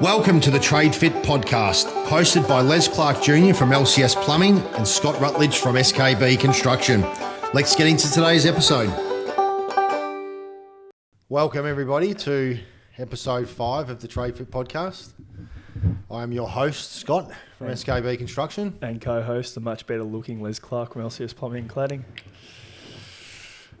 Welcome to the TradeFit podcast, hosted by Les Clark Jr. from LCS Plumbing and Scott Rutledge from SKB Construction. Let's get into today's episode. Welcome everybody to episode 5 of the TradeFit podcast. I am your host, Scott from SKB Construction. And co-host, the much better looking Les Clark from LCS Plumbing and Cladding.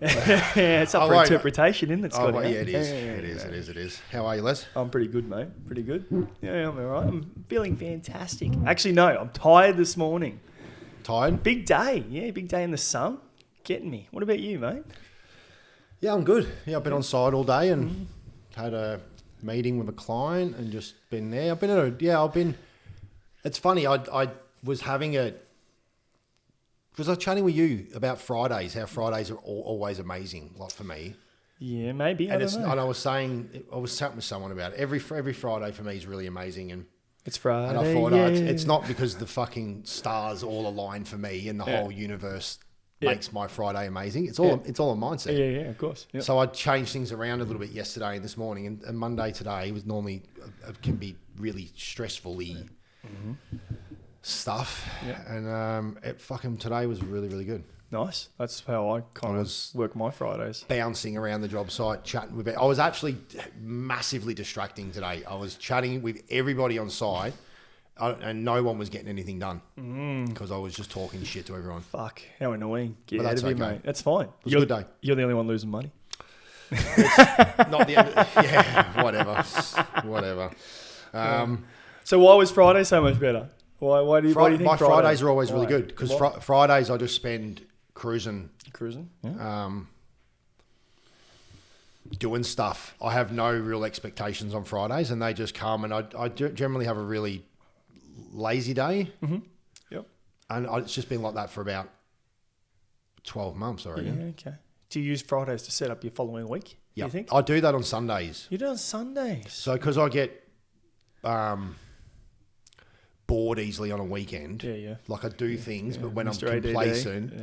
Yeah, it's up for interpretation, isn't it, Scotty? Oh, yeah, it is. How are you, Les? I'm pretty good, mate. Pretty good. Yeah, I'm all right. I'm feeling fantastic. Actually, no, I'm tired this morning. Tired? Big day. Yeah, big day in the sun. Getting me. What about you, mate? Yeah, I'm good. Yeah, I've been on site all day and had a meeting with a client and just been there. It's funny, I was having because I was chatting with you about Fridays, how Fridays are always amazing, like for me. Yeah, maybe. And I was chatting with someone about it. Every Friday for me is really amazing. And it's Friday. And I thought, it's not because the fucking stars all align for me and the whole universe makes my Friday amazing. It's all a mindset. Yeah, of course. Yep. So I changed things around a little bit yesterday and this morning, and Monday today was normally can be really stressful-y stuff. Yeah. And today was really, really good. Nice. That's how I kind of work my Fridays. Bouncing around the job site, chatting with it. I was actually massively distracting today. I was chatting with everybody on site. And no one was getting anything done because I was just talking shit to everyone. Fuck, how annoying. Get out of here, mate. That's fine. It was a good day. You're the only one losing money. It's not the end. Yeah, whatever. So why was Friday so much better? Why do you think my Fridays are always really good because Fridays I just spend cruising. Cruising? Yeah. Doing stuff. I have no real expectations on Fridays and they just come, and I generally have a really lazy day. Mm-hmm. Yep. And it's just been like that for about 12 months, I reckon. Yeah, okay. Do you use Fridays to set up your following week? Yeah. You think? I do that on Sundays. You do it on Sundays? So, because I get bored easily on a weekend. Yeah. Like I do things, but when Mr. I'm complacent,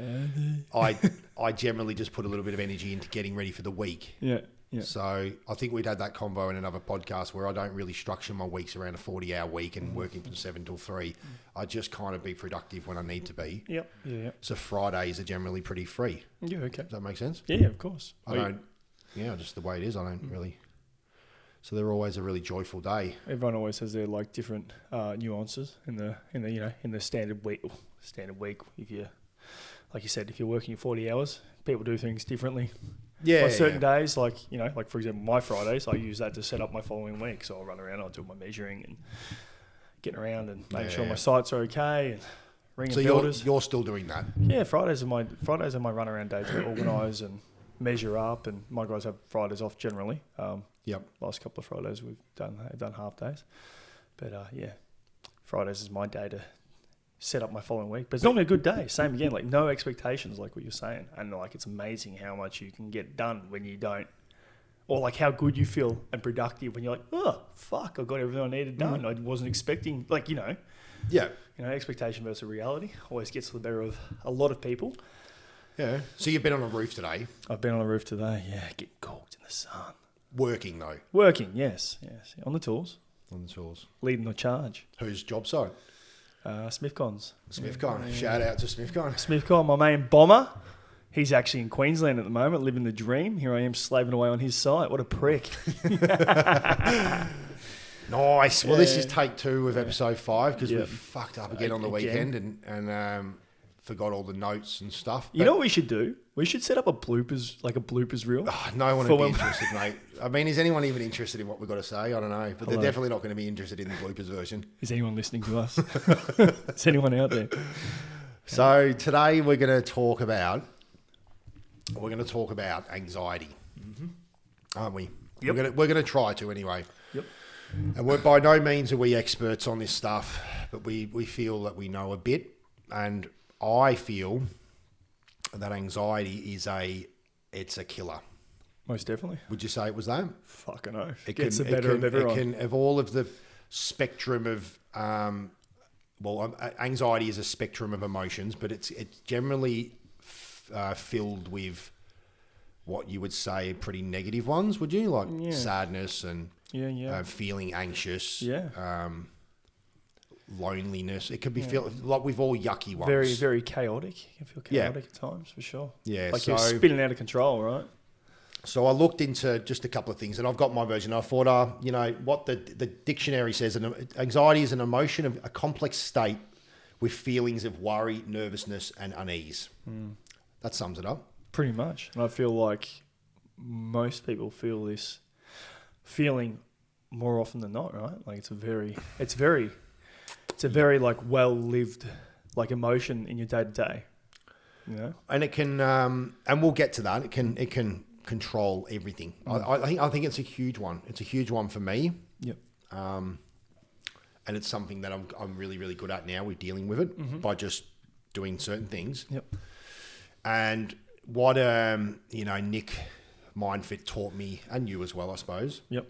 I generally just put a little bit of energy into getting ready for the week. Yeah. So I think we'd had that convo in another podcast where I don't really structure my weeks around a 40-hour week and working from 7 till 3. I just kind of be productive when I need to be. Yep. Yeah. So Fridays are generally pretty free. Yeah, okay. Does that make sense? Yeah, of course. Just the way it is. I don't really. So they're always a really joyful day. Everyone always has their different nuances in the standard week. If you, like you said, if you're working 40 hours, people do things differently. Yeah. On certain days, like for example, my Fridays, I use that to set up my following week. So I'll run around, I'll do my measuring and getting around and making sure my sites are okay and ringing builders. You're still doing that? Yeah, Fridays are my run around days to organise and measure up, and my guys have Fridays off generally. Last couple of Fridays we've done half days, but Fridays is my day to set up my following week. But it's normally a good day. Same again, no expectations, like what you're saying, and it's amazing how much you can get done when you don't, or how good you feel and productive when you're like, oh fuck, I got everything I needed done. I wasn't expecting, expectation versus reality always gets the better of a lot of people. Yeah. So you've been on a roof today? I've been on a roof today. Yeah, getting cooked in the sun. Working though. Working, yes. On the tools. Leading the charge. Whose job site? Smithcon's. Smithcon. Shout out to Smithcon. Smithcon, my main bomber. He's actually in Queensland at the moment, living the dream. Here I am slaving away on his site. What a prick. Nice. Well, this is take 2 of episode 5 because we fucked up again on the weekend and forgot all the notes and stuff. You know what we should do? We should set up a bloopers reel. Oh, no one would be interested, mate. I mean, is anyone even interested in what we've got to say? I don't know. But they're definitely not going to be interested in the bloopers version. Is anyone listening to us? Is anyone out there? So today we're going to talk about anxiety, aren't we? Yep. We're going to try to anyway. Yep. And by no means are we experts on this stuff, but we feel that we know a bit, and I feel that anxiety is a killer. Most definitely. Would you say it was that? Fucking no. It gets the better of everyone. Of all of the spectrum of, anxiety is a spectrum of emotions, but it's generally filled with what you would say pretty negative ones, would you? Sadness and feeling anxious, loneliness. It could be like we've all yucky ones. Very, very chaotic. You can feel chaotic at times, for sure. Yeah, like you're spinning out of control, right? So I looked into just a couple of things, and I've got my version. I thought, what the dictionary says, anxiety is an emotion of a complex state with feelings of worry, nervousness, and unease. That sums it up. Pretty much. And I feel like most people feel this feeling more often than not, right? Like it's a very like well-lived like emotion in your day-to-day, you know? And it can, and we'll get to that. It can control everything. I think it's a huge one. It's a huge one for me. Yep. And it's something that I'm really, really good at now. We're dealing with it by just doing certain things. Yep. And what Nick Mindfit taught me, and you as well, I suppose. Yep.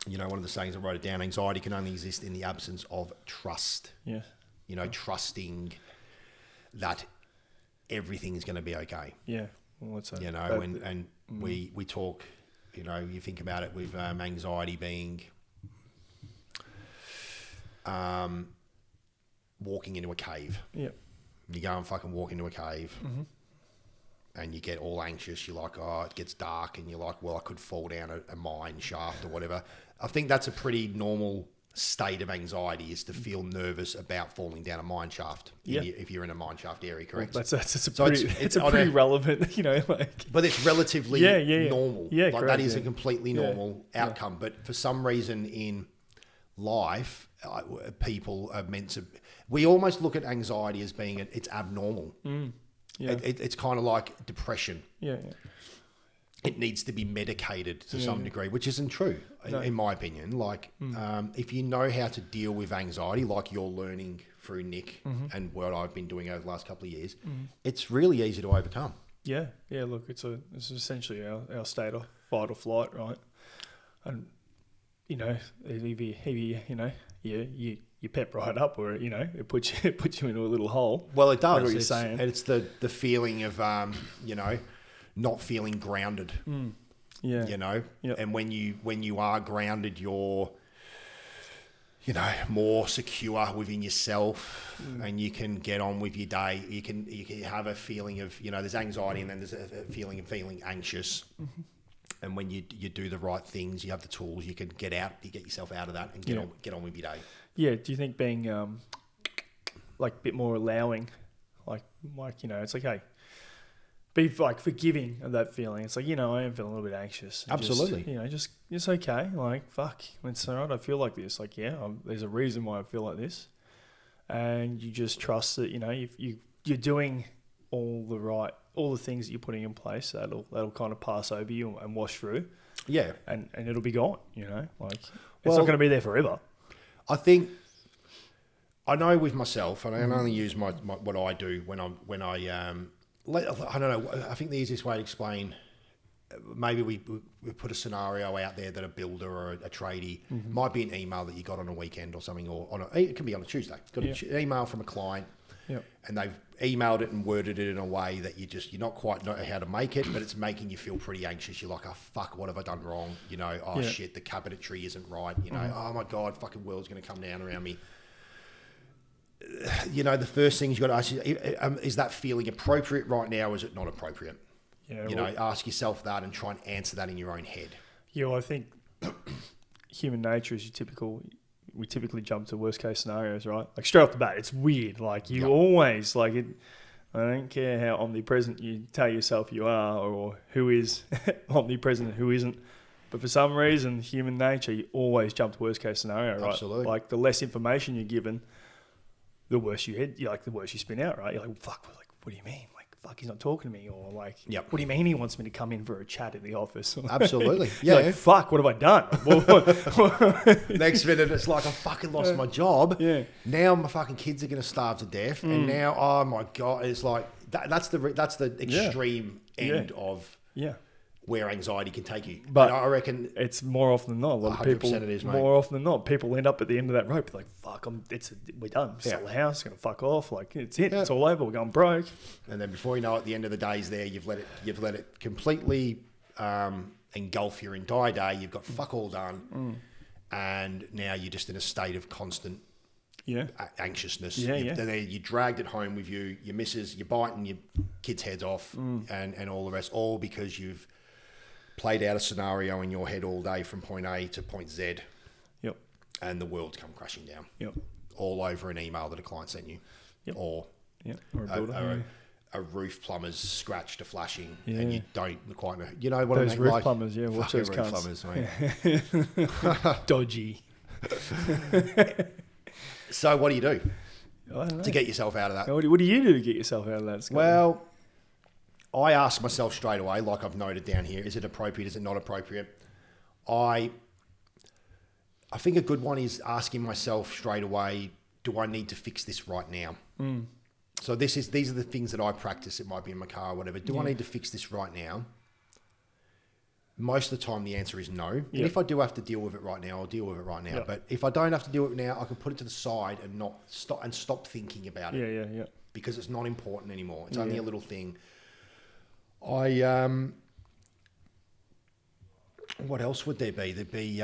One of the sayings, I wrote it down, anxiety can only exist in the absence of trust. Yeah. Trusting that everything is going to be okay. Yeah. Well, what's that? We talk, you think about it with anxiety being walking into a cave. Yep. You go and fucking walk into a cave and you get all anxious. You're like, oh, it gets dark, and you're like, well, I could fall down a mine shaft or whatever. I think that's a pretty normal state of anxiety, is to feel nervous about falling down a mine shaft if you're in a mine shaft area, correct? Well, it's a pretty relevant, But it's relatively normal. Yeah, like correct, that is a completely normal outcome. But for some reason in life, people are meant to. We almost look at anxiety as being it's abnormal. Yeah. It's kind of like depression. Yeah. It needs to be medicated to some degree, which isn't true, in my opinion. Like, if you know how to deal with anxiety, like you're learning through Nick and what I've been doing over the last couple of years, it's really easy to overcome. Yeah. Yeah. Look, it's essentially our state of fight or flight, right? And you pep right up, or it puts you into a little hole. Well, it does. Like what you're saying. It's the feeling of not feeling grounded. Yeah. Yep. And when you are grounded, you're more secure within yourself, and you can get on with your day. You can have a feeling of there's anxiety, and then there's a feeling of feeling anxious. And when you do the right things, you have the tools, you can get yourself out of that and get on with your day. Yeah. Do you think being like a bit more allowing, like it's like, hey, be like forgiving of that feeling. It's like, I am feeling a little bit anxious. Absolutely. It's okay. Like, fuck, it's all right. I feel like this. Like, there's a reason why I feel like this. And you just trust that, you're doing all the things that you're putting in place, that'll kind of pass over you and wash through. Yeah. And it'll be gone, it's not going to be there forever. I think, I know with myself, and I can only use my what I do when I don't know, I think the easiest way to explain, maybe we put a scenario out there that a builder or a tradie might be an email that you got on a weekend or something, or it can be on a Tuesday. Got an email from a client, and they've emailed it and worded it in a way that you're not quite know how to make it, but it's making you feel pretty anxious. You're like, oh fuck, what have I done wrong? Shit, the cabinetry isn't right. Oh my god, fucking world's going to come down around me. The first thing you've got to ask is that feeling appropriate right now, or is it not appropriate? Ask yourself that and try and answer that in your own head. I think human nature is we typically jump to worst case scenarios, right? Like straight off the bat, it's weird. Like you always I don't care how omnipresent you tell yourself you are, or who is omnipresent and who isn't. But for some reason, human nature, you always jump to worst case scenario, right? Absolutely. Like the less information you're given, the worse the worse you spin out, right? You're like, fuck, what do you mean? Like, fuck, he's not talking to me, or like, what do you mean he wants me to come in for a chat in the office? Absolutely, yeah. Like, fuck, what have I done? Next minute, it's like I fucking lost my job. Yeah. Now my fucking kids are going to starve to death, and now, oh my god, it's like that's the extreme end of where anxiety can take you. But and I reckon it's more often than not. A lot of people, it is, mate. More often than not, people end up at the end of that rope like, fuck, we're done. Sell the house, gonna fuck off. Like it's it. Yeah. It's all over. We're going broke. And then before you know it, the end of the day is there. You've let it completely engulf your entire day. You've got fuck all done. And now you're just in a state of constant anxiousness. You dragged it home with you, your missus, you're biting your kids' heads off and all the rest, all because you've played out a scenario in your head all day from point A to point Z. Yep. And the world's come crashing down. Yep. All over an email that a client sent you. Yep. Or a builder. A roof plumber's scratched to flashing and you don't quite know. You know what those I mean? Roof plumbers, watch those roof plumbers, mate. Dodgy. So what do you do I don't know. to get yourself out of that? What do you do to get yourself out of that, Scott? Well, I ask myself straight away, like I've noted down here, is it appropriate? Is it not appropriate? I think a good one is asking myself straight away, do I need to fix this right now? So these are the things that I practice. It might be in my car or whatever. Do I need to fix this right now? Most of the time, the answer is no. And if I do have to deal with it right now, I'll deal with it right now. Yep. But if I don't have to deal with it now, I can put it to the side and not stop thinking about it. Yeah. Because it's not important anymore. It's only a little thing. What else would there be? There'd be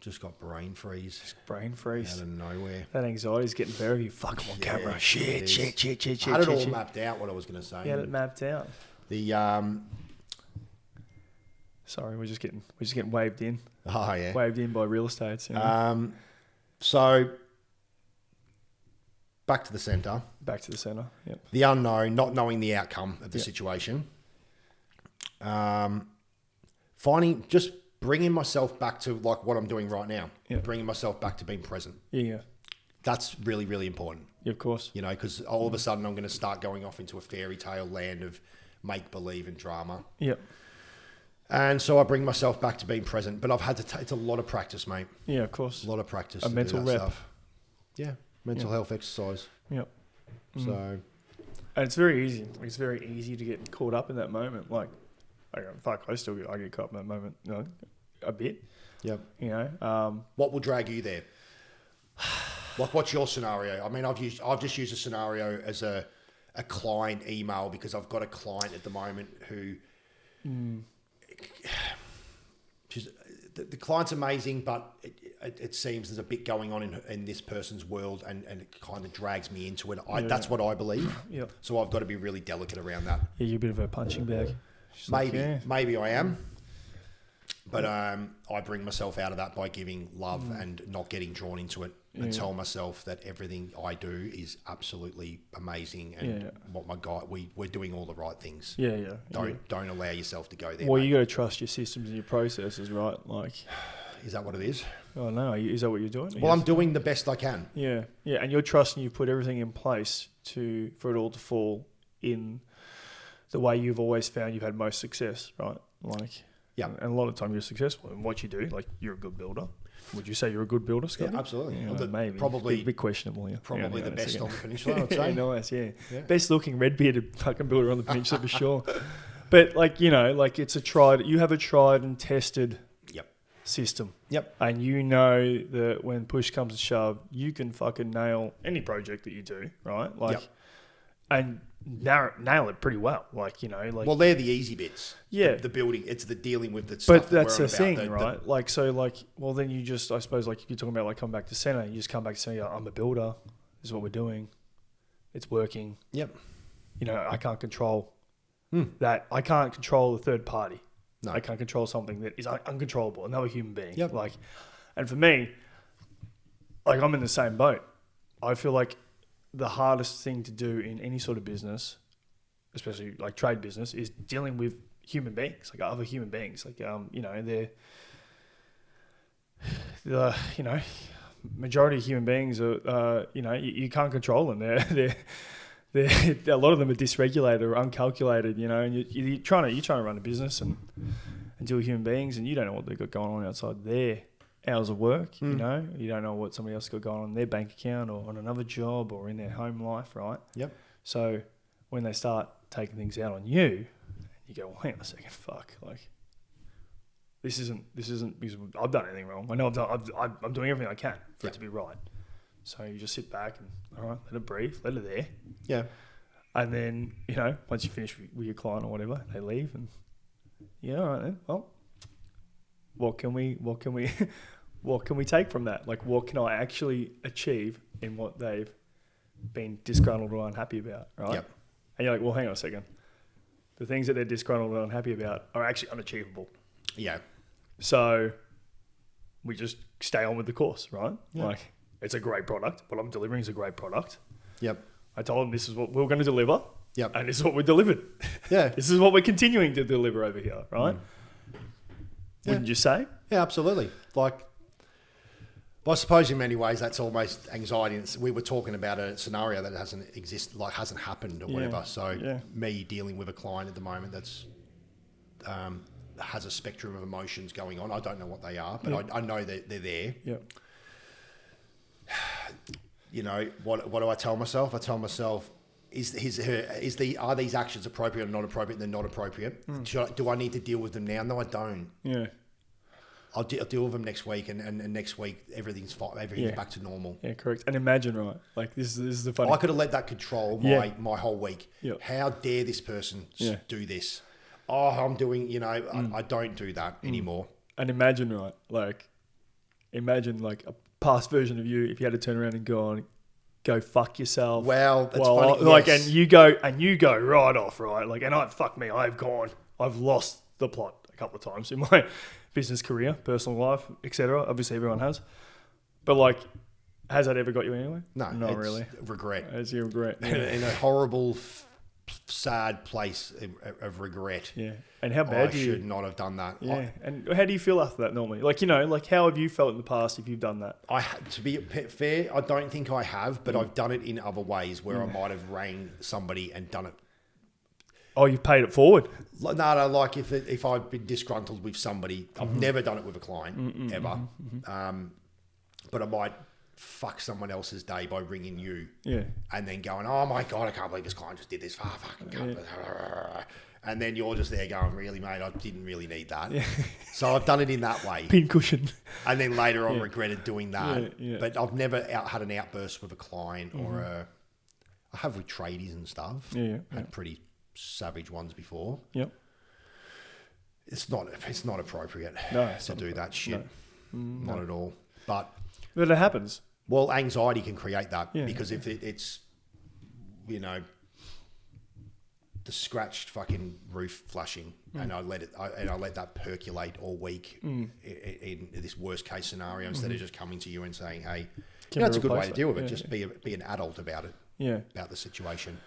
just got brain freeze. Brain freeze. Out of nowhere. That anxiety's getting better. You fuck, I'm on camera. Shit. I had it all mapped out, what I was going to say. You had it mapped out. Sorry, we're just getting waved in. Oh, yeah. Waved in by real estates. You know? So, back to the centre. Back to the centre, yep. The unknown, not knowing the outcome of the situation. Bringing myself back to like what I'm doing right now. Yep. Bringing myself back to being present. Yeah. That's really, really important. Yeah, of course. You know, because all of a sudden I'm going to start going off into a fairy tale land of make-believe and drama. Yep. And so I bring myself back to being present. But I've had to it's a lot of practice, mate. Yeah, of course. A lot of practice. A mental do that rep. Stuff. Yeah. Mental health exercise. Yep. So. And it's very easy. It's very easy to get caught up in that moment. Like, I get caught up in that moment, you know, a bit. Yep. You know. What will drag you there? Like, what's your scenario? I mean, I've just used a scenario as a client email because I've got a client at the moment who the client's amazing, but it seems there's a bit going on in this person's world and it kind of drags me into it. That's what I believe. Yep. So I've got to be really delicate around that. Yeah, you're a bit of a punching bag. Maybe I am. But I bring myself out of that by giving love and not getting drawn into it and tell myself that everything I do is absolutely amazing and what my guy we're doing all the right things. Don't allow yourself to go there. Well, you got to trust your systems and your processes, right? Like, is that what it is? Oh no, is that what you're doing? Well, I'm doing the best I can. Yeah, and you're trusting you've put everything in place for it all to fall in the way you've always found you've had most success, right? Like. Yeah, and a lot of the time you're successul in what you do. Like, you're a good builder. Would you say you're a good builder, Scotty? Yeah, absolutely. Yeah, maybe. Probably. Bit questionable, yeah. Probably the best on the peninsula, I'd say. Nice, yeah. Best looking red-bearded fucking builder on the peninsula for sure. But, like, you know, like you have a tried and tested system. Yep. And you know that when push comes to shove, you can fucking nail any project that you do, right? Like, and nail it pretty well, like, you know, like. Well, they're the easy bits. Yeah, the building. It's the dealing with the stuff. But that's the thing, right? Like, so, like, well, then you just, I suppose, like you're talking about, like coming back to center. You just come back to center. I'm a builder. This is what we're doing. It's working. Yep. You know, I can't control that. I can't control the third party. No, I can't control something that is uncontrollable. Another human being. Yep. Like, and for me, like, I'm in the same boat. I feel like the hardest thing to do in any sort of business, especially like trade business, is dealing with human beings, like other human beings. Like, you know, the you know, majority of human beings are, you know, you can't control them. They're a lot of them are dysregulated or uncalculated, you know, and you're trying to run a business and deal with human beings, and you don't know what they've got going on outside their hours of work, you know. You don't know what somebody else got going on in their bank account or on another job or in their home life, right? Yep. So when they start taking things out on you, you go, well, hang on a second, fuck, like, this isn't because I've done anything wrong. I know I'm doing everything I can for it to be right. So you just sit back and, all right, let it breathe, let it there. Yeah. And then, once you finish with your client or whatever, they leave and all right then. Well, what can we take from that? Like, what can I actually achieve in what they've been disgruntled or unhappy about, right? Yep. And you're like, well, hang on a second. The things that they're disgruntled or unhappy about are actually unachievable. Yeah. So we just stay on with the course, right? Yep. Like, it's a great product. What I'm delivering is a great product. Yep. I told them this is what we were going to deliver. Yep. And this is what we delivered. Yeah. This is what we're continuing to deliver over here, right? Wouldn't you say? Yeah, absolutely. Like, well, I suppose in many ways that's almost anxiety. We were talking about a scenario that hasn't happened or whatever. So me dealing with a client at the moment that's has a spectrum of emotions going on. I don't know what they are, but I know that they're there. Yeah. What do I tell myself? I tell myself, are these actions appropriate or not appropriate? They're not appropriate. Do I need to deal with them now? No, I don't. Yeah. I'll deal with them next week, and next week everything's fine. Everything's back to normal. Yeah, correct. And imagine, right? Like this is the funny. I could have let that control my whole week. Yep. How dare this person do this? Oh, I'm doing. I don't do that anymore. And imagine, right? Like, imagine a past version of you if you had to turn around and go fuck yourself. Well, that's funny. And you go right off, right? Like, and I've lost the plot a couple of times in my business career, personal life, etc. Obviously, everyone has. But has that ever got you anywhere? No, not really. Regret. It's your regret. Yeah. In a horrible, sad place of regret. Yeah. And how bad I should not have done that. Yeah. And how do you feel after that normally? How have you felt in the past if you've done that? To be fair, I don't think I have, but I've done it in other ways where I might have rang somebody and done it. Oh, you've paid it forward? No, like if I've been disgruntled with somebody, I've never done it with a client, ever. But I might fuck someone else's day by ringing you and then going, oh my God, I can't believe this client just did this. And then you're just there going, really, mate, I didn't really need that. Yeah. So I've done it in that way. Pincushion. And then later on regretted doing that. Yeah. But I've never had an outburst with a client I have with tradies and stuff. Yeah. Had pretty savage ones before. Yep. It's not appropriate to do that shit. No. Not at all. But it happens. Well, anxiety can create that because if it's the scratched fucking roof flushing and I let that percolate all week in this worst case scenario instead of just coming to you and saying, hey, that's a good way to deal with it. Just be an adult about it. Yeah. About the situation.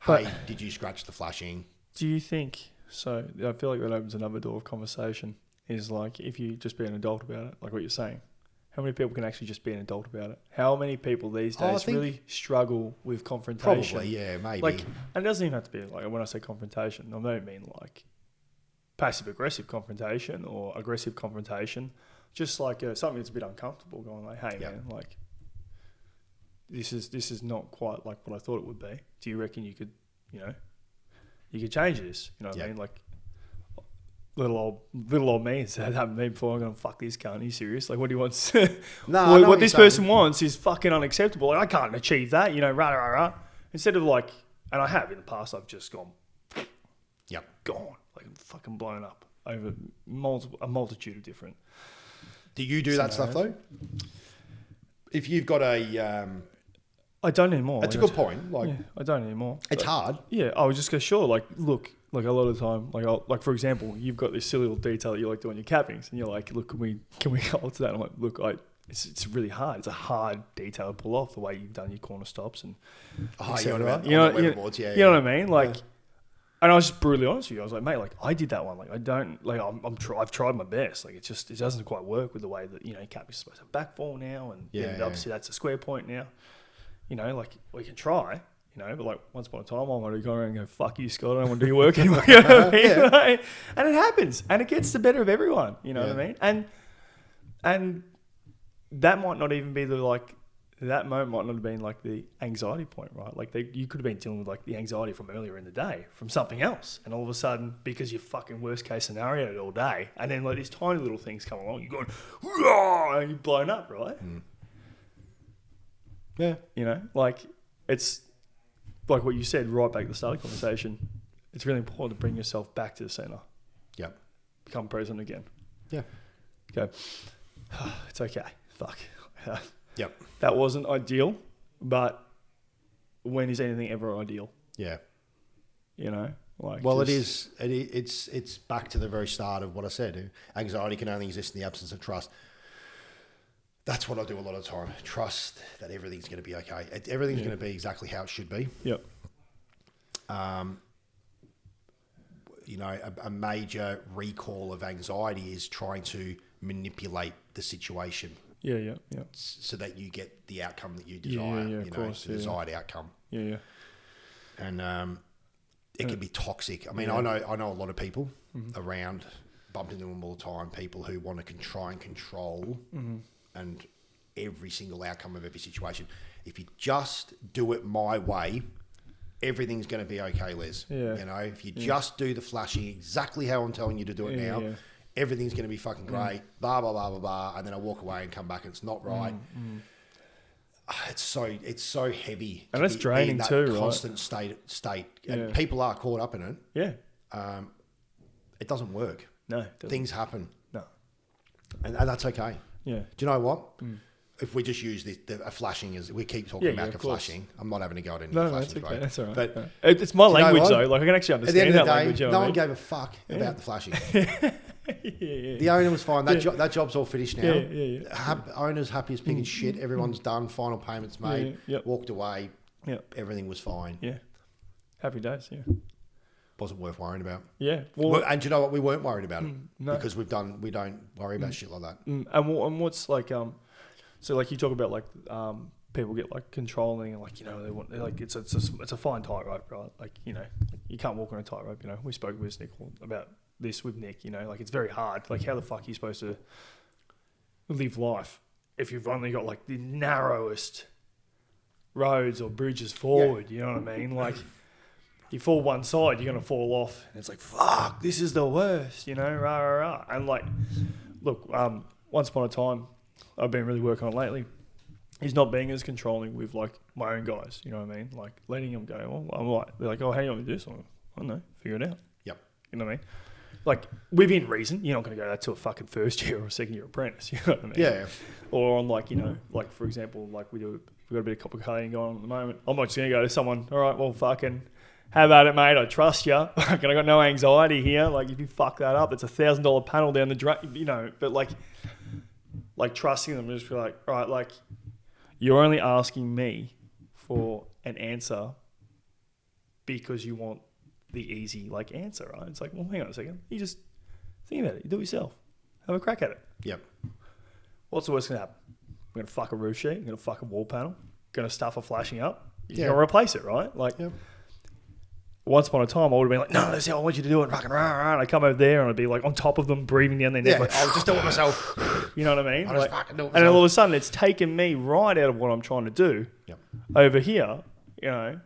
Hey, did you scratch the flashing? Do you think so? I feel like that opens another door of conversation. Is if you just be an adult about it, like what you're saying. How many people can actually just be an adult about it? How many people these days really struggle with confrontation? Probably, yeah, maybe. And it doesn't even have to be when I say confrontation, I don't mean passive aggressive confrontation or aggressive confrontation. Just something that's a bit uncomfortable. Going hey man, this is not quite like what I thought it would be. Do you reckon you could, you could change this? You know what I mean? Little old me has happened to me before. I'm going, fuck this cunt. Are you serious? What he wants? What this person wants is fucking unacceptable. I can't achieve that. Rah, rah, rah. Instead of and I have in the past, I've just gone, gone, fucking blown up over a multitude of different. Do you do that stuff though? If you've got I don't anymore. That's a good point. I don't anymore. It's hard. Yeah, I was just go sure. Look, a lot of the time, for example, you've got this silly little detail that you like doing your cappings, and you're like, look, can we alter that? And I'm like, look, it's really hard. It's a hard detail to pull off the way you've done your corner stops and. You know what I mean? And I was just brutally honest with you. I was like, mate, I did that one. I don't I've tried my best. It doesn't quite work with the way that capping is supposed to backfall now, and obviously that's a square point now. We can try, but once upon a time, I wanted to go around and go, fuck you, Scott, I don't want to do your work anymore. You know what I mean? And it happens, and it gets the better of everyone, what I mean? And that might not even be that moment might not have been the anxiety point, right? You could have been dealing with the anxiety from earlier in the day, from something else. And all of a sudden, because you're fucking worst case scenario all day, and then these tiny little things come along, you're going, Whoa! And you're blown up, right? Yeah. It's like what you said right back at the start of the conversation, it's really important to bring yourself back to the centre. Yep. Become present again. Yeah. Go, it's okay. Fuck. Yep. That wasn't ideal, but when is anything ever ideal? Yeah. You know? Like, well, it's back to the very start of what I said. Anxiety can only exist in the absence of trust. That's what I do a lot of the time. Trust that everything's going to be okay. Everything's going to be exactly how it should be. Yep. You know, a major recall of anxiety is trying to manipulate the situation. Yeah. So that you get the outcome that you desire. Yeah, of course. The desired outcome. Yeah. And it can be toxic. I mean, I know a lot of people around, bump into them all the time, people who want to try and control and every single outcome of every situation. If you just do it my way, everything's going to be okay, Les. Yeah. You know, if you just do the flashing exactly how I'm telling you to do it now, everything's going to be fucking great, blah, blah, blah, blah, blah. And then I walk away and come back and it's not right. It's so heavy. And it's draining too, right? Constant state. And people are caught up in it. Yeah. It doesn't work. No, it doesn't. Things happen. No. And that's okay. Yeah. Do you know what? If we just use a flashing as we keep talking about a course. flashing, I'm not having to go at any No, flashing. that's okay. That's all right. But it's my language though. Like I can actually at the understand end of that the day, language. no one gave a fuck about the flashing. The owner was fine. That job's all finished now. Owner's happy as pig and shit. Everyone's done. Final payments made. Walked away. Everything was fine. Yeah. Happy days. Yeah. Wasn't worth worrying about. Yeah. Well, and do you know what? We weren't worried about it because we don't worry about shit like that. And what's like so like you talk about like people get like controlling and like, you know, they want like it's a fine tightrope, right? Like, you know, you can't walk on a tightrope. You know, we spoke with Nick about this with Nick. You know, like it's very hard. Like how the fuck are you supposed to live life if you've only got like the narrowest roads or bridges forward? You know what I mean? Like you fall one side, you're gonna fall off, and it's like fuck, this is the worst. You know, rah rah rah. And like, look, once upon a time, I've been really working on lately. He's not being as controlling with like my own guys. You know what I mean? Like letting them go. Well, I'm like, they're like, oh, how do you want me to do this? I don't know, figure it out. Yep. You know what I mean? Like within reason, you're not going to go that to a fucking first year or a second year apprentice. You know what I mean? Yeah. Or on like, you know, like for example, like we've got a bit of complicating going on at the moment. I'm not just going to go to someone. All right, well, fucking. How about it, mate? I trust you. I got no anxiety here. Like, if you fuck that up, it's $1,000 panel down the drain, you know. But like trusting them, just be like, all right, like, you're only asking me for an answer because you want the easy like answer, right? It's like, well, hang on a second. You just think about it. You do it yourself. Have a crack at it. Yep. What's the worst going to happen? We're going to fuck a roof sheet. We're going to fuck a wall panel. Going to stuff a flashing up. You're going to replace it, right? Like. Yep. Once upon a time, I would have been like, no, that's how I want you to do it. Fucking rah, rah. And I'd come over there and I'd be like on top of them, breathing down their neck. Like, I'll just do it myself. You know what I mean? I'll just fucking do it myself. And all of a sudden, it's taken me right out of what I'm trying to do over here, you know,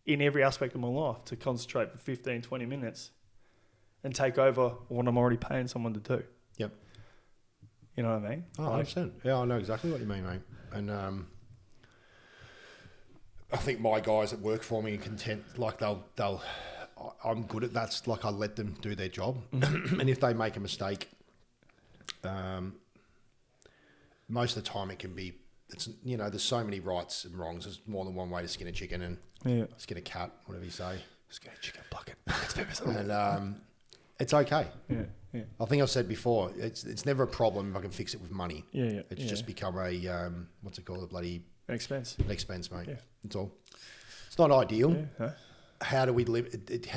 in every aspect of my life to concentrate for 15, 20 minutes and take over what I'm already paying someone to do. Yep. You know what I mean? Oh, 100%. Yeah, I know exactly what you mean, mate. And, I think my guys that work for me are content, like I'm good at that. Like I let them do their job. And if they make a mistake, most of the time it can be, it's, you know, there's so many rights and wrongs. There's more than one way to skin a chicken and skin a cat, whatever you say. Skin a chicken bucket. And it's okay. Yeah. I think I've said before, it's never a problem if I can fix it with money. Yeah. It's just become a, what's it called? An expense. An expense, mate. Yeah. That's all. It's not ideal. Yeah, no. How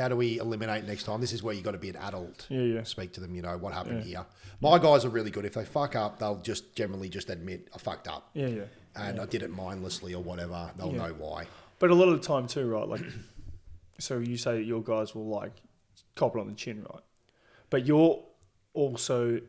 do we eliminate next time? This is where you got to be an adult. Yeah. Speak to them. You know what happened here. My guys are really good. If they fuck up, they'll just generally just admit I fucked up. Yeah. And I did it mindlessly or whatever. They'll know why. But a lot of the time too, right? Like, so you say that your guys will like cop it on the chin, right? But you're also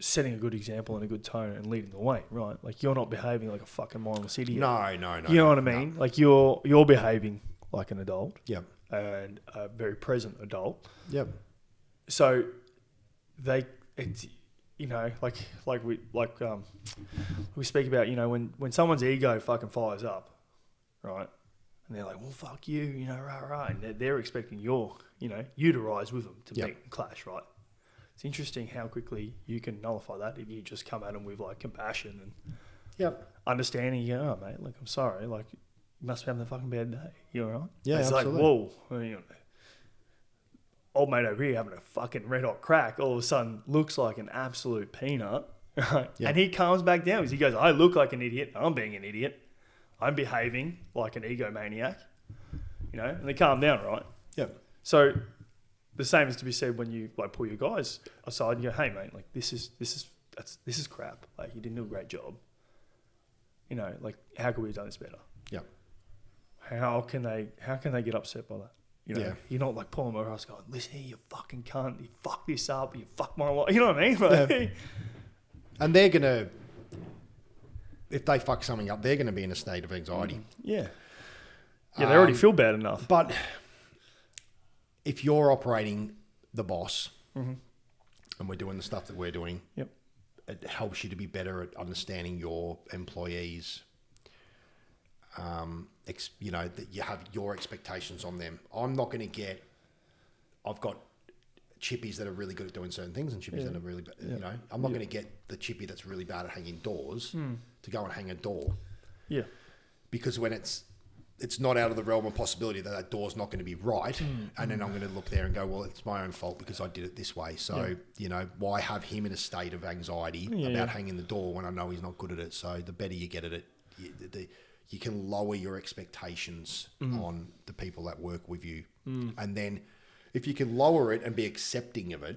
setting a good example and a good tone and leading the way, right? Like you're not behaving like a fucking mindless idiot. No. You know what I mean? No. Like you're behaving like an adult. Yep. And a very present adult. Yep. So it's you know, we speak about, you know, when someone's ego fucking fires up, right? And they're like, well, fuck you, you know, rah, rah. And they're expecting you to rise with them to meet and clash, right? It's interesting how quickly you can nullify that if you just come at them with like compassion and understanding. You go, oh, mate, look, I'm sorry. Like, you must be having a fucking bad day. You all right? Yeah, it's absolutely. like, whoa. Old mate over here having a fucking red hot crack all of a sudden looks like an absolute peanut. Right? And he calms back down because he goes, I look like an idiot. I'm being an idiot. I'm behaving like an egomaniac, and they calm down, right? Yeah. So the same is to be said when you like pull your guys aside and go, hey mate, like this is crap. Like you didn't do a great job. Like how could we have done this better? Yeah. How can they get upset by that? You're not like pulling them over us going, listen here, you fucking cunt, you fuck this up, you fuck my life. You know what I mean? Like, and they're gonna. If they fuck something up, they're going to be in a state of anxiety. Yeah. Yeah, they already feel bad enough. But if you're operating the boss and we're doing the stuff that we're doing, it helps you to be better at understanding your employees, that you have your expectations on them. I'm not going to I've got chippies that are really good at doing certain things and chippies that are really bad. I'm not going to get the chippy that's really bad at hanging doors to go and hang a door. Yeah. Because when it's not out of the realm of possibility that door's not going to be right, and then I'm going to look there and go, well, it's my own fault because I did it this way. So, why have him in a state of anxiety about hanging the door when I know he's not good at it? So the better you get at it, you can lower your expectations on the people that work with you. And then if you can lower it and be accepting of it,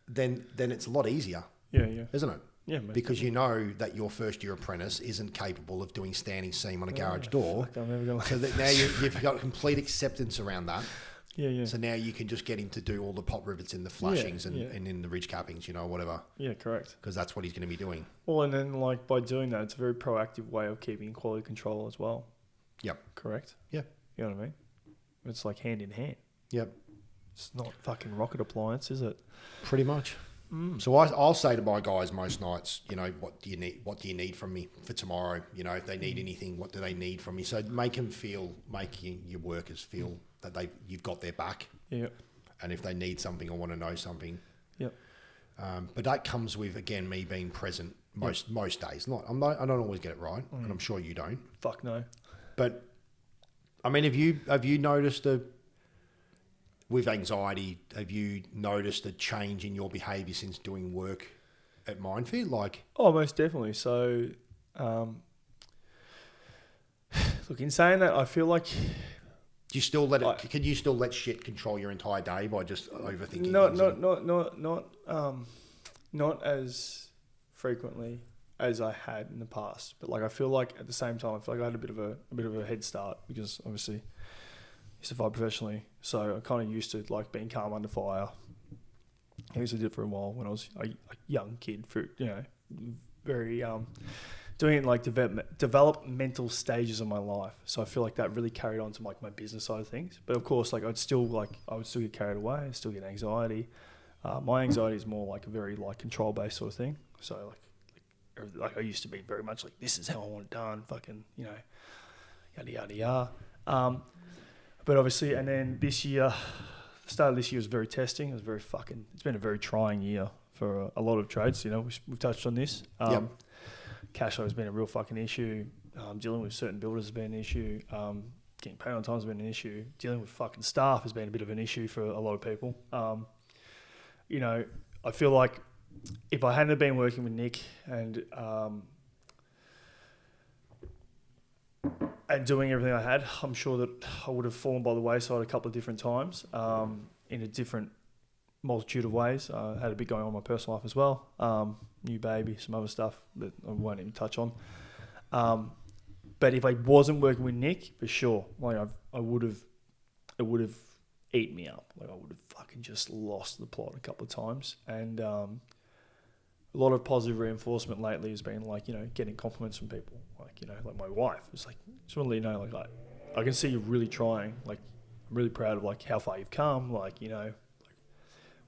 then it's a lot easier. Isn't it? Yeah, because you know that your first year apprentice isn't capable of doing standing seam on a garage door. So that now you've got complete acceptance around that. So now you can just get him to do all the pop rivets in the flashings and in the ridge cappings, whatever. Yeah, correct. Because that's what he's going to be doing. Well, and then like by doing that, it's a very proactive way of keeping quality control as well. Yep. Correct? Yeah. You know what I mean? It's like hand in hand. Yep. It's not fucking rocket appliance, is it? Pretty much. So I'll say to my guys most nights, what do you need? What do you need from me for tomorrow? If they need anything, what do they need from me? So making your workers feel that you've got their back. Yeah. And if they need something or want to know something. Yep. But that comes with, again, me being present most days. I don't always get it right, and I'm sure you don't. Fuck no. But I mean, have you noticed with anxiety, have you noticed a change in your behaviour since doing work at Mindfit? Oh, most definitely. So, look, in saying that, I feel like... Do you still can you still let shit control your entire day by just overthinking Not as frequently as I had in the past. But I feel like at the same time, I feel like I had a bit of a head start because obviously I used to fight professionally. So I kind of used to being calm under fire. I used to do it for a while when I was a young kid for, very, doing it in developmental stages of my life. So I feel like that really carried on to my business side of things. But of course, I would still get carried away. I still get anxiety. My anxiety is more a very control-based sort of thing. So I used to be very much this is how I want it done, fucking, yada, yada, yada. But obviously, and then this year, the start of this year was very testing. It's been a very trying year for a lot of trades. We've touched on this. Cash flow has been a real fucking issue. Dealing with certain builders has been an issue. Getting paid on time has been an issue. Dealing with fucking staff has been a bit of an issue for a lot of people. I feel like if I hadn't been working with Nick and doing everything I had, I'm sure that I would have fallen by the wayside a couple of different times in a different multitude of ways. I had a bit going on in my personal life as well. New baby, some other stuff that I won't even touch on. But if I wasn't working with Nick, for sure, it would have eaten me up. I would have fucking just lost the plot a couple of times. And a lot of positive reinforcement lately has been getting compliments from people. Like my wife was just want to let you know, I can see you're really trying. I'm really proud of how far you've come.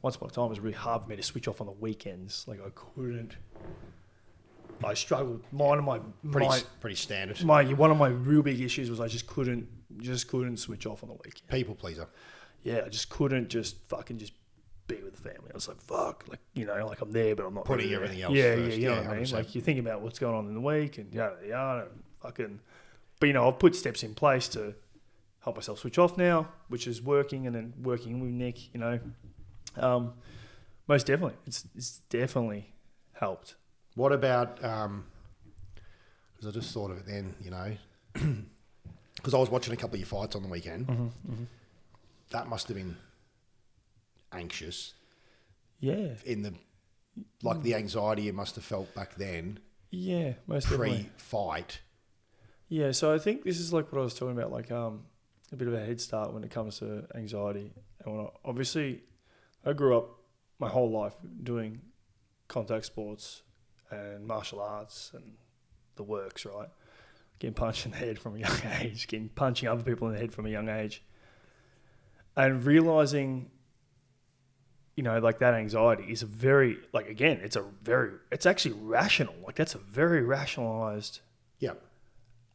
Once upon a time, it was really hard for me to switch off on the weekends. I I struggled. One of my pretty standard. One of my real big issues was I just couldn't switch off on the weekend. People pleaser. Yeah, I just couldn't just be with the family. I was like, fuck, like, you know, like I'm there, but I'm not putting really everything else first. first. You know what I mean? Like you think about what's going on in the week and yada yada, and fucking. But you know, I've put steps in place to help myself switch off now, which is working, and then working with Nick. You know, most definitely, it's definitely helped. What about? Because I just thought of it then. You know, because I was watching a couple of your fights on the weekend. That must have been anxious. Yeah. The anxiety you must have felt back then. Yeah, most definitely. Pre-fight. Yeah, so I think this is like what I was talking about, like a bit of a head start when it comes to anxiety. And obviously, I grew up my whole life doing contact sports and martial arts and the works, right? Getting punched in the head from a young age, punching other people in the head from a young age. And realizing, you know, like that anxiety is a very, like, again, it's actually rational. Like that's a very rationalized,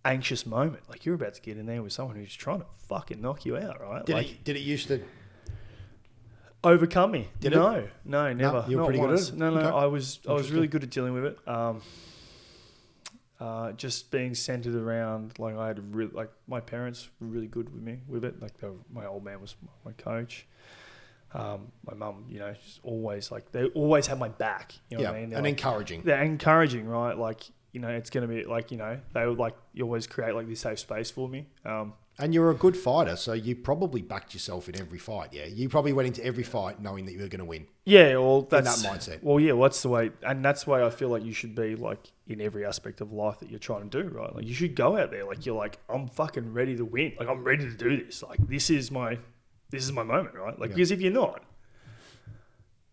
anxious moment. Like you're about to get in there with someone who's trying to fucking knock you out, right? Did it used to overcome me? No, never. No, you were pretty once. good at it? No, Okay. I was really good at dealing with it. Just being centered around, like I had like my parents were really good with me with it. Like my old man was my coach. My mum, you know, she's always like, they always had my back. You know what I mean? And encouraging. They're encouraging, right? Like, you know, it's going to be like, you know, they would like, you always create like this safe space for me. And you're a good fighter, so you probably backed yourself in every fight, yeah? You probably went into every fight knowing that you were going to win. Yeah, well, that's... in that mindset. Well, yeah, that's the way... And that's the way I feel like you should be, like, in every aspect of life that you're trying to do, right? Like, you should go out there, like, you're like, I'm fucking ready to win. Like, I'm ready to do this. Like, this is my moment, right? Like, because if you're not,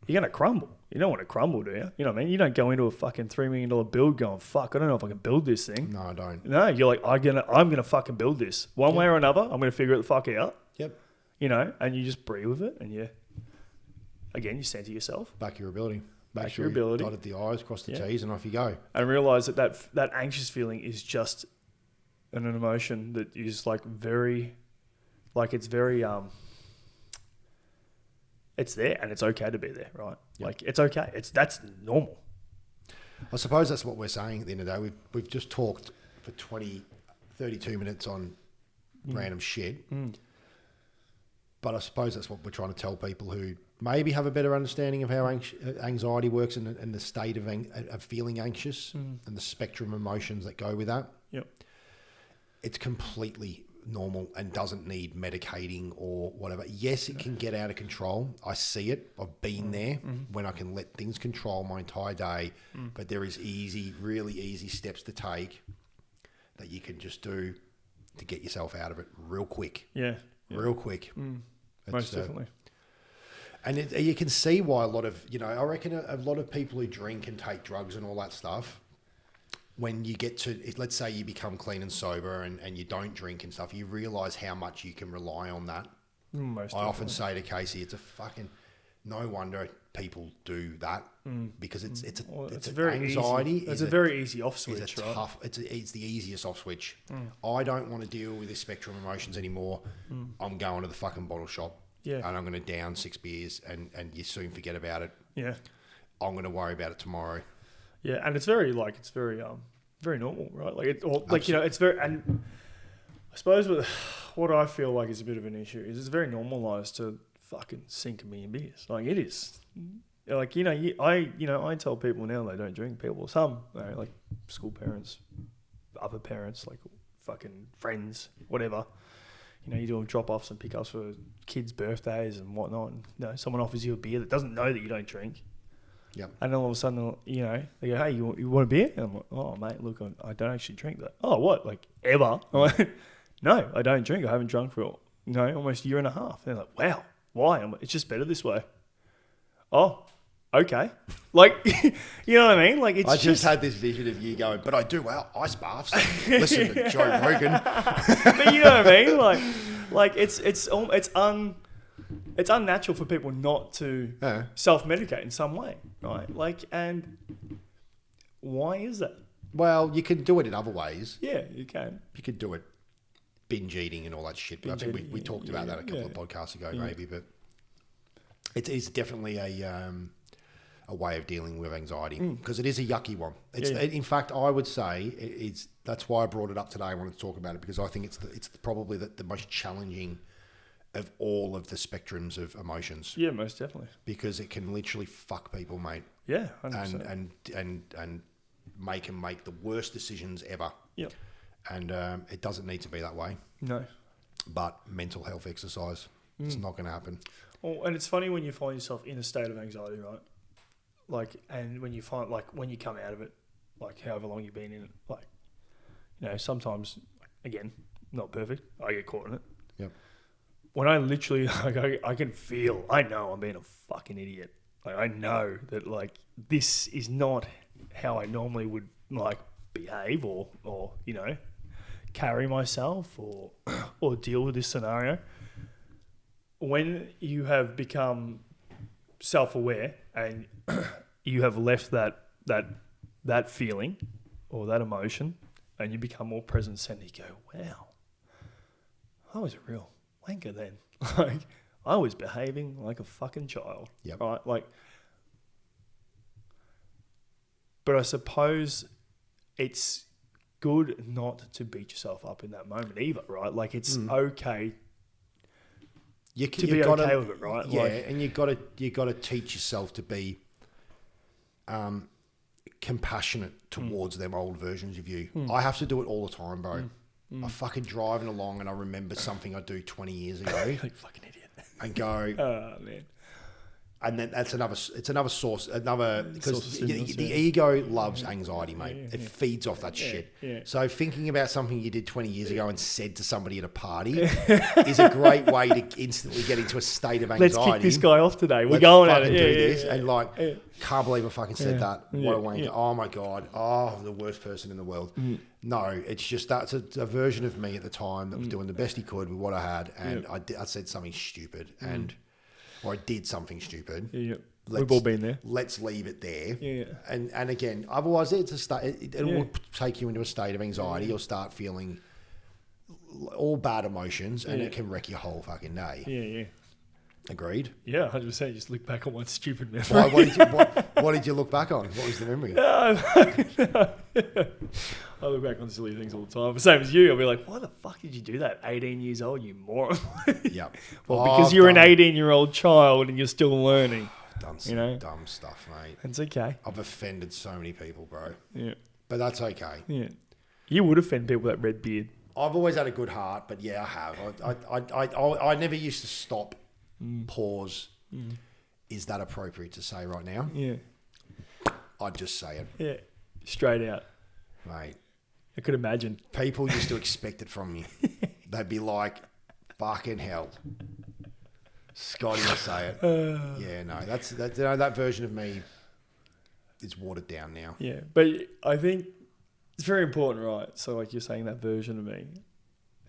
you're going to crumble. You don't want to crumble, do you? You know what I mean? You don't go into a fucking $3 million build going, fuck, I don't know if I can build this thing. No, I don't. No, you're like, I'm gonna fucking build this. One way or another, I'm going to figure it the fuck out. Yep. You know, and you just breathe with it, and you center yourself. Back your ability. Back your ability. Dotted the I's, cross the T's, and off you go. And realize that anxious feeling is just an emotion that is like very, like it's very, it's there and it's okay to be there, right? Yep. Like it's okay. That's normal. I suppose that's what we're saying at the end of the day. We've just talked for 32 minutes on random shit. But I suppose that's what we're trying to tell people who maybe have a better understanding of how anxiety works and the state of feeling anxious and the spectrum of emotions that go with that. Yep. It's completely normal and doesn't need medicating or whatever. Yes, it can get out of control. I see it. I've been there when I can let things control my entire day. But there is really easy steps to take that you can just do to get yourself out of it real quick. Yeah. Real quick. Most definitely. And you can see why a lot of, you know, I reckon a lot of people who drink and take drugs and all that stuff, when you get to, let's say you become clean and sober and you don't drink and stuff, you realise how much you can rely on that. Most I often say to Casey, it's a fucking, no wonder people do that because it's very anxiety. Easy. It's a very easy off switch, it's tough, right? It's the easiest off switch. I don't want to deal with this spectrum of emotions anymore. I'm going to the fucking bottle shop and I'm going to down 6 beers and you soon forget about it. Yeah. I'm going to worry about it tomorrow. Yeah, and it's very normal, right? Like you know, it's very, and I suppose what I feel like is a bit of an issue is it's very normalised to fucking sink 1 million beers. Like it is. Like, you know, I tell people now they don't drink. Some, you know, like school parents, other parents, like fucking friends, whatever. You know, you're doing drop-offs and pick-ups for kids' birthdays and whatnot. And, you know, someone offers you a beer that doesn't know that you don't drink. Yeah. And all of a sudden, you know, they go, hey, you want a beer? And I'm like, oh, mate, look, I don't actually drink that. Oh, what? Like, ever? I'm like, no, I don't drink. I haven't drunk for, you know, almost a year and a half. And they're like, wow, why? I'm like, it's just better this way. Oh, okay. Like, you know what I mean? Like, it's I just had this vision of you going, but I do ice baths. Listen to Joe Rogan. But you know what I mean? Like it's unnatural for people not to self-medicate in some way, right? Like, and Why is that? Well, you can do it in other ways. Yeah, you can. You could do it binge eating and all that shit. But I think we talked about that a couple of podcasts ago, maybe. But it is definitely a way of dealing with anxiety because it is a yucky one. In fact, I would say that's why I brought it up today. I wanted to talk about it because I think it's probably the most challenging of all of the spectrums of emotions. Yeah, most definitely. Because it can literally fuck people, mate. Yeah, 100%. And make them make the worst decisions ever. Yep. And it doesn't need to be that way. No. But mental health exercise, it's not going to happen. Oh, and it's funny when you find yourself in a state of anxiety, right? Like, and when you find, like, when you come out of it, like, however long you've been in it, like, you know, sometimes, again, not perfect, I get caught in it. Yep. When I literally, like, I can feel, I know I'm being a fucking idiot. Like, I know that, like, this is not how I normally would, like, behave or you know, carry myself or deal with this scenario. When you have become self-aware and you have left that feeling or that emotion and you become more present-centered, you go, wow, I was a real wanker then. Like, I was behaving like a fucking child. Yep. Right? Like, but I suppose it's good not to beat yourself up in that moment either, right? Like, it's okay to be okay with it, right? Yeah, like, and you got to teach yourself to be compassionate towards them old versions of you. I have to do it all the time, bro. I'm fucking driving along and I remember something I do 20 years ago. like fucking idiot. And go, oh man. And then it's another source, because the yeah. ego loves anxiety, mate. It feeds off that shit. Yeah. So thinking about something you did 20 years ago and said to somebody at a party is a great way to instantly get into a state of anxiety. Let's kick this guy off today. We're going at it. Do this. And like, can't believe I fucking said that. What a wanker. Oh my God. Oh, the worst person in the world. No, it's just that's a version of me at the time that was doing the best he could with what I had. And I said something stupid or I did something stupid. Yeah. We've all been there. Let's leave it there. Yeah. And again, otherwise it's a state. It will take you into a state of anxiety. You'll start feeling all bad emotions, and it can wreck your whole fucking day. Yeah. Agreed. Yeah, 100%. Just look back on one stupid memory. What did you look back on? What was the memory? I look back on silly things all the time. Same as you. I'll be like, why the fuck did you do that? 18 years old, you moron. Yep. Well, because you're an 18-year-old child and you're still learning. Done some dumb stuff, mate. It's okay. I've offended so many people, bro. Yeah. But that's okay. Yeah. You would offend people with that red beard. I've always had a good heart, but yeah, I have. I never used to stop, pause. Is that appropriate to say right now? Yeah. I'd just say it. Yeah. Straight out. Mate. I could imagine. People used to expect it from me. They'd be like, fucking hell. Scotty will say it. Yeah, no, that version of me is watered down now. Yeah, but I think it's very important, right? So like you're saying that version of me,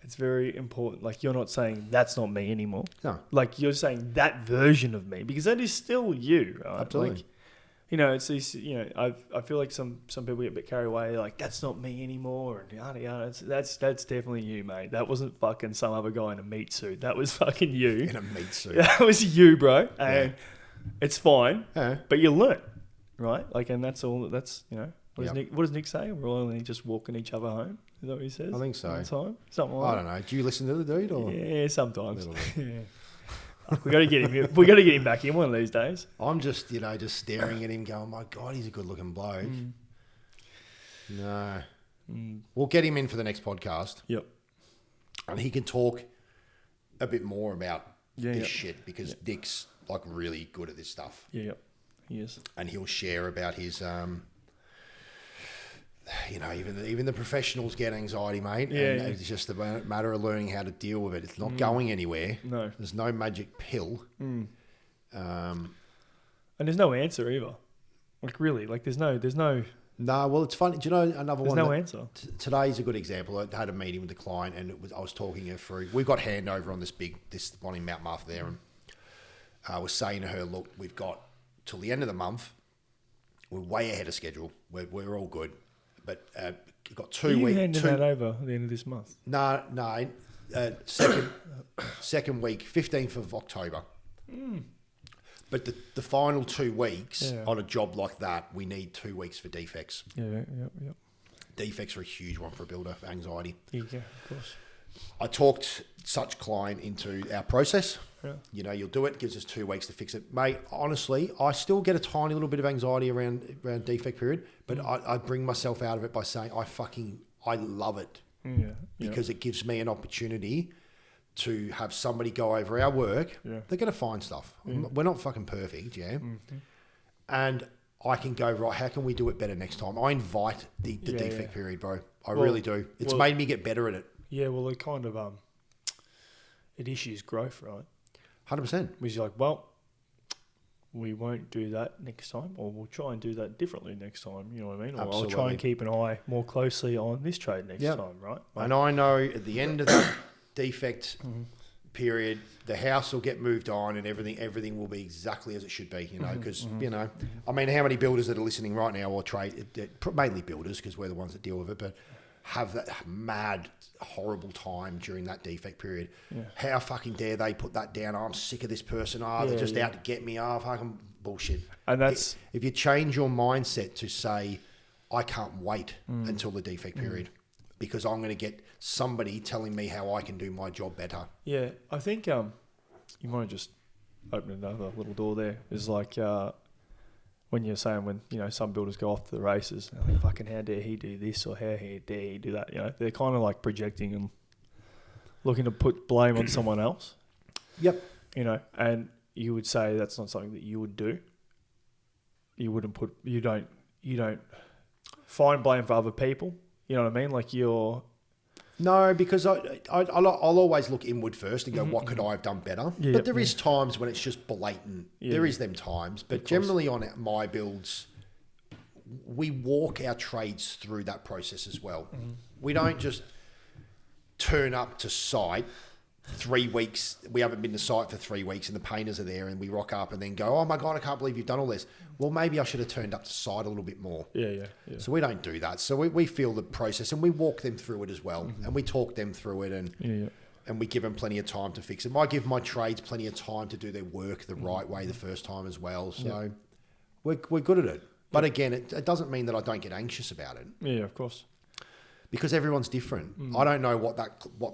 it's very important. Like you're not saying that's not me anymore. No. Like you're saying that version of me because that is still you, right? Absolutely. Like, you know, it's these, you know, I feel like some people get a bit carried away, like that's not me anymore, and yada yada. That's definitely you, mate. That wasn't fucking some other guy in a meat suit. That was fucking you. In a meat suit. That was you, bro. And it's fine, Yeah. but you learn, right? Like, and that's all. That's, you know, what does Nick say? We're all only just walking each other home. Is that what he says? I think so. All the time? Something like that. I don't know. Do you listen to the dude or? Yeah, sometimes. Yeah. We got to get him. We got to get him back in one of these days. I'm just, just staring at him, going, "My God, he's a good-looking bloke." No, we'll get him in for the next podcast. Yep, and he can talk a bit more about this shit because Nick's like really good at this stuff. Yeah, he is, and he'll share about his, even the professionals get anxiety, mate. Yeah, and it's just a matter of learning how to deal with it. It's not going anywhere. No, there's no magic pill. And there's no answer either. Like really, like there's no. No, well, it's funny. Do you know another one? There's no answer. Today's a good example. I had a meeting with the client, and I was talking her through. We've got handover on this one in Mount Martha there, and I was saying to her, "Look, we've got till the end of the month. We're way ahead of schedule. We're all good. But you've got 2 weeks. Are you handing that over at the end of this month? No. Second week, 15th of October. But the final 2 weeks on a job like that, we need 2 weeks for defects. Yeah. Defects are a huge one for a builder, for anxiety. Yeah, of course. I talked such client into our process. Yeah. You know, you'll do it, gives us 2 weeks to fix it. Mate, honestly, I still get a tiny little bit of anxiety around defect period, but I bring myself out of it by saying I love it. Yeah. Because it gives me an opportunity to have somebody go over our work. Yeah. They're going to find stuff. We're not fucking perfect, and I can go, right, how can we do it better next time? I invite the defect period, bro. I really do. It's made me get better at it. Yeah, well, it kind of it issues growth, right? 100%. Which is like, well, we won't do that next time, or we'll try and do that differently next time. You know what I mean? Or I'll try and keep an eye more closely on this trade next time, right? Like, and I know at the end of that defect period, the house will get moved on, and everything will be exactly as it should be. You know, because you know, I mean, how many builders that are listening right now, or trade, mainly builders, because we're the ones that deal with it, but have that mad, horrible time during that defect period. Yeah. How fucking dare they put that down? Oh, I'm sick of this person. They're just out to get me. Fucking bullshit. And that's... If you change your mindset to say, I can't wait until the defect period because I'm going to get somebody telling me how I can do my job better. Yeah, I think you might just open another little door there. It's like... when you're saying when, you know, some builders go off to the races, and like, fucking how dare he do this or how dare he do that, you know, they're kind of like projecting and looking to put blame on someone else. Yep. You know, and you would say that's not something that you would do. You don't find blame for other people. You know what I mean? Like No, because I'll always look inward first and go, what could I have done better? Yeah, but there is times when it's just blatant. Yeah. There is them times. But generally on my builds, we walk our trades through that process as well. We don't just turn up to site 3 weeks. We haven't been to site for 3 weeks and the painters are there and we rock up and then go, oh my God, I can't believe you've done all this. Well, maybe I should have turned up to site a little bit more. Yeah. So we don't do that. So we feel the process and we walk them through it as well. And we talk them through it and we give them plenty of time to fix it. I give my trades plenty of time to do their work the right way the first time as well. So we're good at it. But again, it doesn't mean that I don't get anxious about it. Yeah, of course. Because everyone's different. I don't know what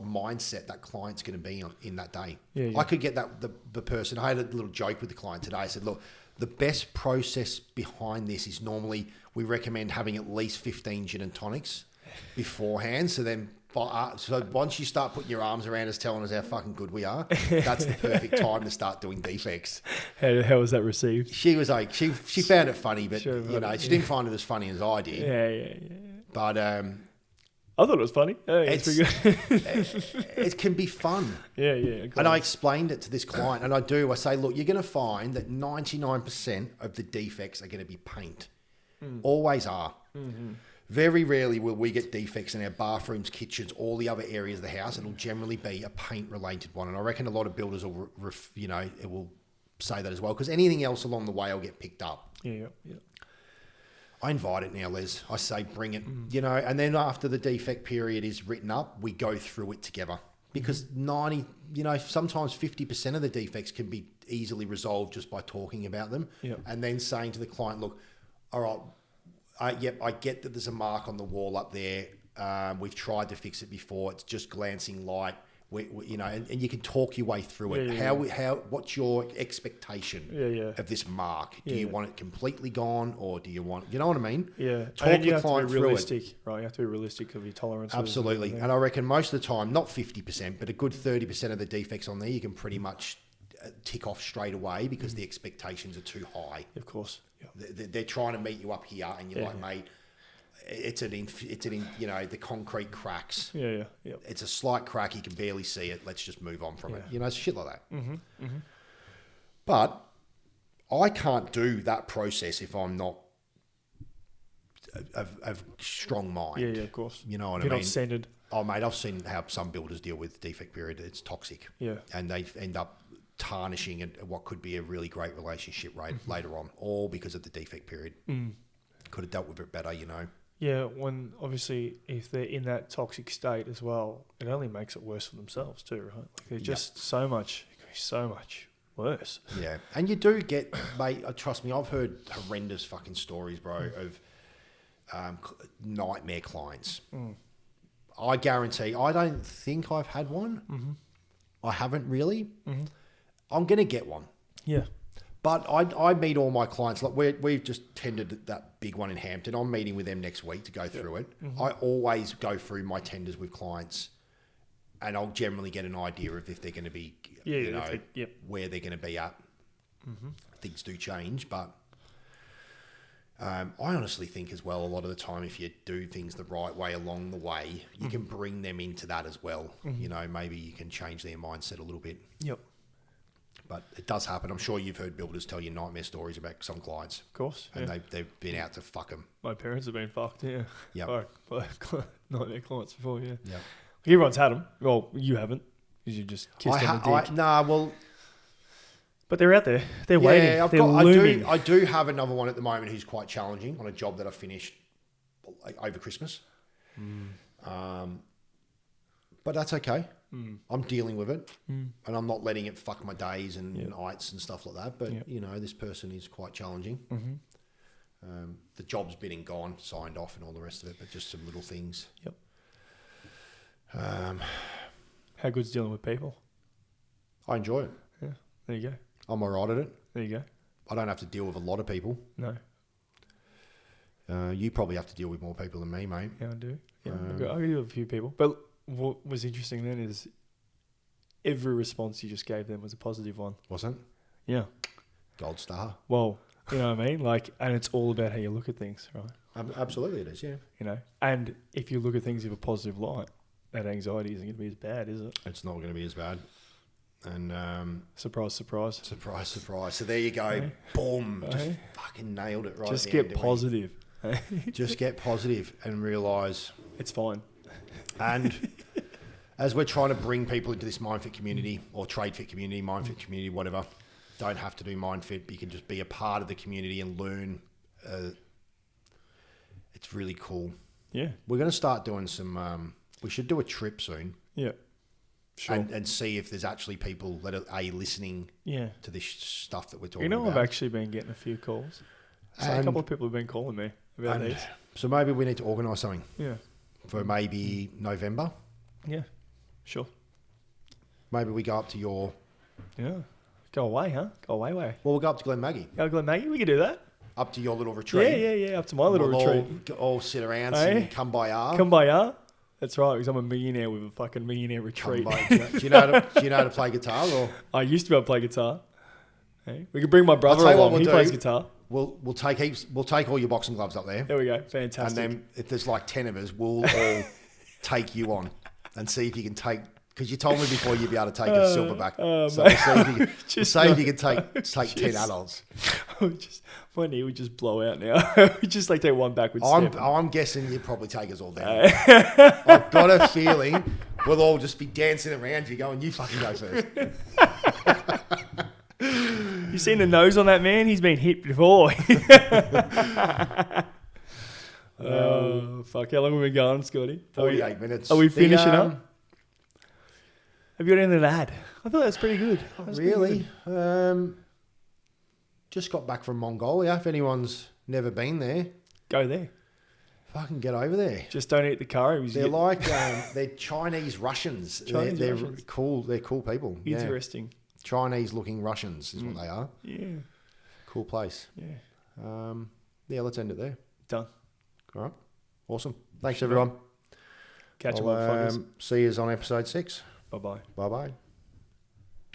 mindset that client's going to be in that day. Yeah. I could get the person. I had a little joke with the client today. I said, look, the best process behind this is normally we recommend having at least 15 gin and tonics beforehand. So then, so once you start putting your arms around us, telling us how fucking good we are, that's the perfect time to start doing defects. How was that received? She was like, she found it funny, but she didn't find it as funny as I did. Yeah. But I thought it was funny. It can be fun. Yeah. And I explained it to this client, and I say, look, you're going to find that 99% of the defects are going to be paint. Always are. Very rarely will we get defects in our bathrooms, kitchens, all the other areas of the house. It'll generally be a paint-related one. And I reckon a lot of builders will, it will say that as well, because anything else along the way will get picked up. Yeah. I invite it now, Les. I say, bring it, and then after the defect period is written up, we go through it together because sometimes 50% of the defects can be easily resolved just by talking about them and then saying to the client, look, all right, I get that there's a mark on the wall up there. We've tried to fix it before. It's just glancing light. And you can talk your way through it. What's your expectation of this mark? Do you want it completely gone, or do you want, you know what I mean? Yeah. Talk the client through it. Right? You have to be realistic of your tolerance. Absolutely. And I reckon most of the time, not 50%, but a good 30% of the defects on there, you can pretty much tick off straight away because the expectations are too high. Of course. Yeah. They're trying to meet you up here, and you're like, mate, the concrete cracks. Yeah. It's a slight crack. You can barely see it. Let's just move on from it. It's shit like that. But I can't do that process if I'm not of strong mind. Yeah, of course. You know what I mean? mean? Not centered. Oh, mate, I've seen how some builders deal with defect period. It's toxic. Yeah. And they end up tarnishing what could be a really great relationship later on, all because of the defect period. could have dealt with it better, you know. Yeah, when obviously if they're in that toxic state as well, it only makes it worse for themselves too, right? Like they're just so much worse. Yeah, and you do get, mate. Trust me, I've heard horrendous fucking stories, bro, of nightmare clients. I guarantee. I don't think I've had one. I haven't really. I'm gonna get one. Yeah. But I meet all my clients. Like we've just tendered that big one in Hampton. I'm meeting with them next week to go through it. I always go through my tenders with clients, and I'll generally get an idea of if they're going to be, where they're going to be at. Things do change, but I honestly think as well, a lot of the time, if you do things the right way along the way, you can bring them into that as well. You know, maybe you can change their mindset a little bit. Yep. But it does happen. I'm sure you've heard builders tell you nightmare stories about some clients. Of course. And they've been out to fuck them. My parents have been fucked, yeah. Yeah. Nightmare clients before, yeah. Yeah. Everyone's had them. Well, you haven't, because you just kissed them a dick. But they're out there. They're waiting. They're looming. I do have another one at the moment who's quite challenging on a job that I finished over Christmas. But that's okay. I'm dealing with it, and I'm not letting it fuck my days and nights and stuff like that. But you know, this person is quite challenging. The job's been and gone, signed off, and all the rest of it, but just some little things. How good's dealing with people? I enjoy it. Yeah, there you go. I'm all right at it. There you go. I don't have to deal with a lot of people. No. You probably have to deal with more people than me, mate. Yeah, I do. Yeah, I deal with a few people, but what was interesting then is every response you just gave them was a positive one. Wasn't? Yeah. Gold star. Well, you know what I mean? Like, and it's all about how you look at things, right? Absolutely it is, yeah. You know, and if you look at things with a positive light, that anxiety isn't going to be as bad, is it? It's not going to be as bad. And surprise, surprise. Surprise, surprise. So there you go. Hey. Boom. Just fucking nailed it right. Just get positive. Just get positive and realise it's fine. And as we're trying to bring people into this MindFit community or TradeFit community, MindFit community, whatever, don't have to do MindFit, but you can just be a part of the community and learn. It's really cool. Yeah. We're going to start doing some, we should do a trip soon. Yeah. Sure. And see if there's actually people that are listening to this stuff that we're talking about. I've actually been getting a few calls. So a couple of people have been calling me about these. So maybe we need to organise something. Yeah. For maybe November. Yeah. Sure. Maybe we go up to your... Yeah. Go away, huh? Go away. Well, we'll go up to Glen Maggie. Go to Glen Maggie? We can do that. Up to your little retreat. Yeah. Up to my little retreat. All sit around, sing Come By Ya. Come By Ya. That's right, because I'm a millionaire with a fucking millionaire retreat. Do you know how to play guitar? Or? I used to be able to play guitar. Hey? We could bring my brother along. He plays guitar. We'll take all your boxing gloves up there. There we go. Fantastic. And then if there's like 10 of us, we'll all take you on and see if you can take... Because you told me before you'd be able to take a silverback. So see if you can take 10 adults. My knee would just blow out now. We just like take one backwards step. I'm guessing you'd probably take us all down. I've got a feeling we'll all just be dancing around you going, you fucking go first. You seen the nose on that man? He's been hit before. Oh, fuck. How long have we been going, Scotty? 48 minutes. Are we finishing up? Have you got anything to add? I thought that was pretty good. Really? Just got back from Mongolia. If anyone's never been there, go there. Fucking get over there. Just don't eat the curry. They're like they're Chinese Russians. They're Russians. Cool. They're cool people. Interesting. Yeah. Chinese-looking Russians is what they are. Yeah. Cool place. Yeah. Let's end it there. Done. All right. Awesome. Thanks, everyone. Catch you all, see you on episode 6. Bye-bye. Bye-bye.